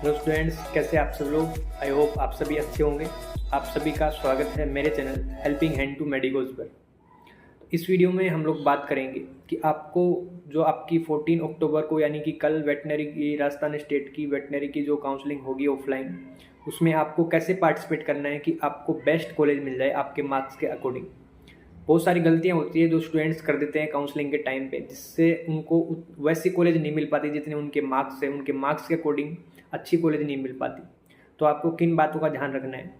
Hello students, कैसे आप सब लोग। आई होप आप सभी अच्छे होंगे। आप सभी का स्वागत है मेरे channel helping hand to medicos पर। इस वीडियो में हम लोग बात करेंगे कि आपको जो आपकी 14 अक्टूबर को यानी कि कल वेटनरी की राजस्थान स्टेट की वेटनरी की जो काउंसलिंग होगी ऑफलाइन, उसमें आपको कैसे पार्टिसिपेट करना है कि आपको बेस्ट कॉलेज मिल जाए आपके मार्क्स के अकॉर्डिंग। बहुत सारी गलतियां होती है जो स्टूडेंट्स कर देते हैं काउंसलिंग के टाइम पे, जिससे उनको वैसी कॉलेज नहीं मिल पाती जितने उनके मार्क्स है, उनके मार्क्स के अकॉर्डिंग अच्छी कॉलेज नहीं मिल पाती। तो आपको किन बातों का ध्यान रखना है।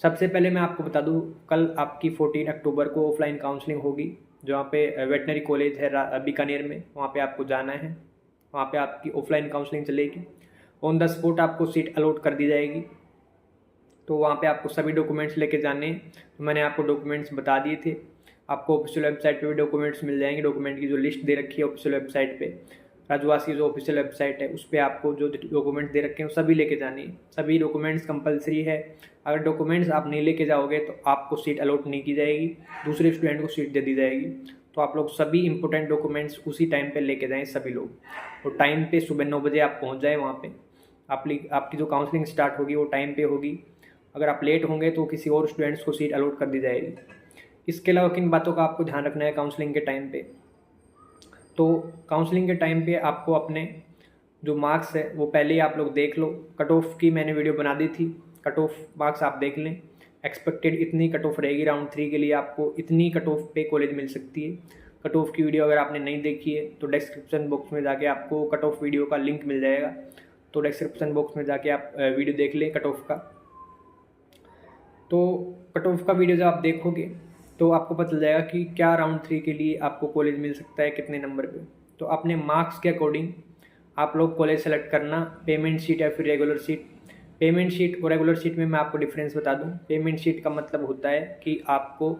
सबसे पहले मैं आपको बता दूं, कल आपकी 14 अक्टूबर को ऑफलाइन काउंसलिंग होगी जहाँ पे वेटनरी कॉलेज है बीकानेर में, वहाँ पे आपको जाना है। वहाँ पे आपकी ऑफलाइन काउंसलिंग चलेगी। ऑन द स्पॉट आपको सीट अलॉट कर दी जाएगी। तो वहाँ पे आपको सभी डॉक्यूमेंट्स लेके जाने हैं। तो मैंने आपको डॉक्यूमेंट्स बता दिए थे। आपको ऑफिशियल वेबसाइट पे भी डॉक्यूमेंट्स मिल जाएंगे। डॉक्यूमेंट की जो लिस्ट दे रखी है ऑफिशियल वेबसाइट पे, राजवास की जो ऑफिशियल वेबसाइट है, उस पर आपको जो डॉक्यूमेंट्स दे रखे हैं वो सभी लेके जाने हैं। सभी डॉक्यूमेंट्स कंपलसरी है। अगर डॉक्यूमेंट्स आप नहीं लेके जाओगे तो आपको सीट अलॉट नहीं की जाएगी, दूसरे स्टूडेंट को सीट दे दी जाएगी। तो आप लोग सभी इंपॉर्टेंट डॉक्यूमेंट्स उसी टाइम पे लेके जाएं सभी लोग। और टाइम पे सुबह 9 बजे आप पहुँच जाएँ वहाँ पे। आपकी जो काउंसलिंग स्टार्ट होगी वो टाइम पे होगी। अगर आप लेट होंगे तो किसी और स्टूडेंट्स को सीट अलॉट कर दी जाएगी। इसके अलावा किन बातों का आपको ध्यान रखना है काउंसलिंग के टाइम पे। तो काउंसलिंग के टाइम पे आपको अपने जो मार्क्स है वो पहले ही आप लोग देख लो। कट ऑफ की मैंने वीडियो बना दी थी, कट ऑफ मार्क्स आप देख लें। एक्सपेक्टेड इतनी कट ऑफ रहेगी राउंड 3 के लिए, आपको इतनी कट ऑफ पे कॉलेज मिल सकती है। कट ऑफ की वीडियो अगर आपने नहीं देखी है तो डिस्क्रिप्शन बॉक्स में जाके आपको कट ऑफ वीडियो का लिंक मिल जाएगा। तो डिस्क्रिप्शन बॉक्स में जाके आप वीडियो देख लें कट ऑफ का। तो कट ऑफ का वीडियो जब आप देखोगे तो आपको पता चल जाएगा कि क्या राउंड 3 के लिए आपको कॉलेज मिल सकता है, कितने नंबर पे। तो अपने मार्क्स के अकॉर्डिंग आप लोग कॉलेज सेलेक्ट करना, पेमेंट शीट या फिर रेगुलर शीट। पेमेंट शीट और रेगुलर शीट में मैं आपको डिफरेंस बता दूं। पेमेंट शीट का मतलब होता है कि आपको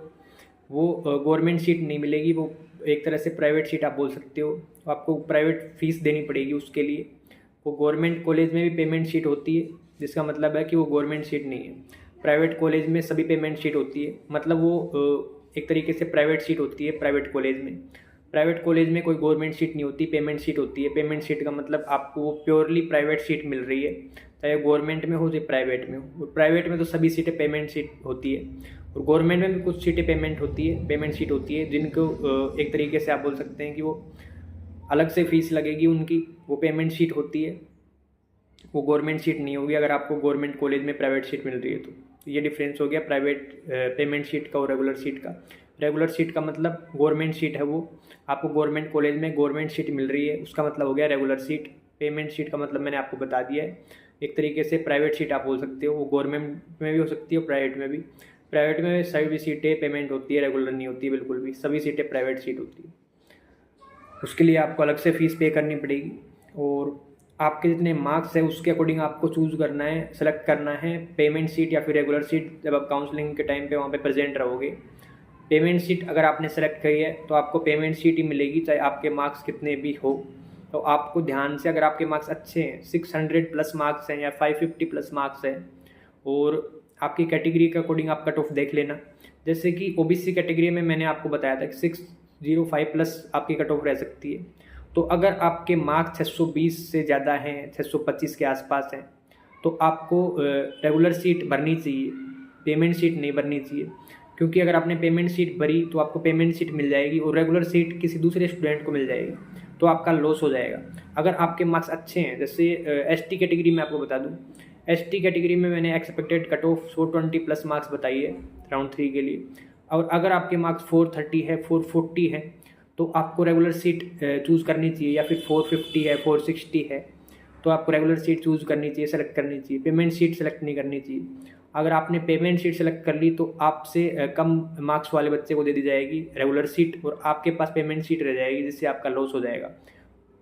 वो गवर्नमेंट शीट नहीं मिलेगी, वो एक तरह से प्राइवेट शीट आप बोल सकते हो। आपको प्राइवेट फीस देनी पड़ेगी उसके लिए। वो गवर्नमेंट कॉलेज में भी पेमेंट शीट होती है, जिसका मतलब है कि वो गवर्नमेंट शीट नहीं है। प्राइवेट कॉलेज में सभी पेमेंट शीट होती है, मतलब वो एक तरीके से प्राइवेट शीट होती है प्राइवेट कॉलेज में। प्राइवेट कॉलेज में कोई गवर्नमेंट शीट नहीं होती, पेमेंट शीट होती है। पेमेंट शीट का मतलब आपको वो प्योरली प्राइवेट शीट मिल रही है, चाहे गवर्नमेंट में हो चाहे प्राइवेट में हो। और प्राइवेट में तो सभी सीटें पेमेंट शीट होती है, और गवर्नमेंट में भी कुछ सीटें पेमेंट होती है, पेमेंट शीट होती है, जिनको एक तरीके से आप बोल सकते हैं कि वो अलग से फीस लगेगी उनकी, वो पेमेंट शीट होती है, वो गवर्नमेंट शीट नहीं होगी अगर आपको गवर्नमेंट कॉलेज में प्राइवेट शीट मिल रही है तो। ये डिफरेंस हो गया प्राइवेट पेमेंट शीट का और रेगुलर शीट का। रेगुलर शीट का मतलब गवर्नमेंट शीट है, वो आपको गवर्नमेंट कॉलेज में गवर्नमेंट शीट मिल रही है, उसका मतलब हो गया रेगुलर शीट। पेमेंट शीट का मतलब मैंने आपको बता दिया है, एक तरीके से प्राइवेट शीट आप बोल सकते हो। वो गवर्नमेंट में भी हो सकती है और प्राइवेट में भी। प्राइवेट में सभी सीटें पेमेंट होती है, रेगुलर नहीं होती है बिल्कुल भी, सभी सीटें प्राइवेट सीट होती है। उसके लिए आपको अलग से फ़ीस पे करनी पड़ेगी। और आपके जितने मार्क्स है उसके अकॉर्डिंग आपको चूज़ करना है, सेलेक्ट करना है पेमेंट सीट या फिर रेगुलर सीट। जब आप काउंसलिंग के टाइम पे वहाँ पे प्रेजेंट रहोगे, पेमेंट सीट अगर आपने सेलेक्ट करी है तो आपको पेमेंट सीट ही मिलेगी, चाहे आपके मार्क्स कितने भी हो। तो आपको ध्यान से, अगर आपके मार्क्स अच्छे हैं, 600 प्लस मार्क्स हैं या 550 प्लस मार्क्स हैं, और आपकी कैटेगरी के अकॉर्डिंग आप कट ऑफ देख लेना। जैसे कि ओबीसी कैटेगरी में मैंने आपको बताया था कि 605 प्लस आपकी कट ऑफ रह सकती है। तो अगर आपके मार्क्स 620 से ज़्यादा हैं, 625 के आसपास हैं, तो आपको रेगुलर सीट भरनी चाहिए, पेमेंट सीट नहीं भरनी चाहिए। क्योंकि अगर आपने पेमेंट सीट भरी तो आपको पेमेंट सीट मिल जाएगी और रेगुलर सीट किसी दूसरे स्टूडेंट को मिल जाएगी, तो आपका लॉस हो जाएगा। अगर आपके मार्क्स अच्छे हैं, जैसे एसटी कैटेगरी में आपको बता दूं, एसटी कैटेगरी में मैंने expected cut off 420 plus marks बताई है राउंड 3 के लिए। और अगर आपके मार्क्स 430 है, 440 है, तो आपको रेगुलर सीट चूज़ करनी चाहिए, या फिर 450 है, 460 है, तो आपको रेगुलर सीट चूज़ करनी चाहिए, सेलेक्ट करनी चाहिए। पेमेंट सीट सेलेक्ट नहीं करनी चाहिए। अगर आपने पेमेंट सीट सेलेक्ट कर ली तो आपसे कम मार्क्स वाले बच्चे को दे दी जाएगी रेगुलर सीट, और आपके पास पेमेंट सीट रह जाएगी, जिससे आपका लॉस हो जाएगा।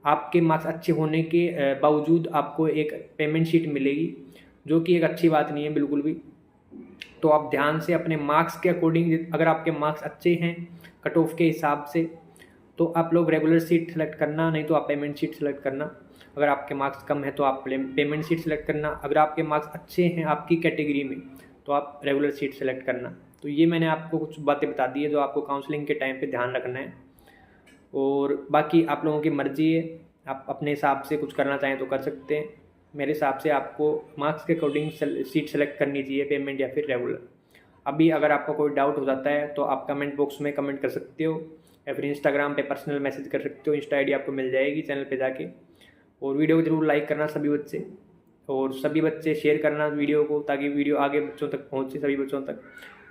आपके मार्क्स अच्छे होने के बावजूद आपको एक पेमेंट सीट मिलेगी, जो कि एक अच्छी बात नहीं है बिल्कुल भी। तो आप ध्यान से अपने मार्क्स के अकॉर्डिंग, अगर आपके मार्क्स अच्छे हैं कट ऑफ के हिसाब से, तो आप लोग रेगुलर सीट सेलेक्ट करना, नहीं तो आप पेमेंट सीट सेलेक्ट करना। अगर आपके मार्क्स कम है तो आप पेमेंट सीट सेलेक्ट करना। अगर आपके मार्क्स अच्छे हैं आपकी कैटेगरी में तो आप रेगुलर सीट सेलेक्ट करना। तो ये मैंने आपको कुछ बातें बता दी है जो आपको काउंसलिंग के टाइम पे ध्यान रखना है। और बाकी आप लोगों की मर्ज़ी है, आप अपने हिसाब से कुछ करना चाहें तो कर सकते हैं। मेरे हिसाब से आपको मार्क्स के अकॉर्डिंग सीट सेलेक्ट करनी चाहिए, पेमेंट या फिर रेगुलर। अभी अगर आपको कोई डाउट हो जाता है तो आप कमेंट बॉक्स में कमेंट कर सकते हो या फिर इंस्टाग्राम पे पर्सनल मैसेज कर सकते हो, इंस्टा आईडी आपको मिल जाएगी चैनल पे जाके। और वीडियो को जरूर लाइक करना सभी बच्चे, और सभी बच्चे शेयर करना वीडियो को, ताकि वीडियो आगे बच्चों तक पहुँचे, सभी बच्चों तक।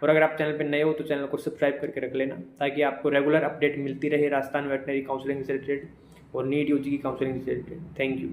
और अगर आप चैनल पर नए हो तो चैनल को सब्सक्राइब करके रख लेना, ताकि आपको रेगुलर अपडेट मिलती रहे राजस्थान वेटनरी काउंसलिंग से रिलेटेड और नीट यूजी की काउंसलिंग से रिलेटेड। Thank you.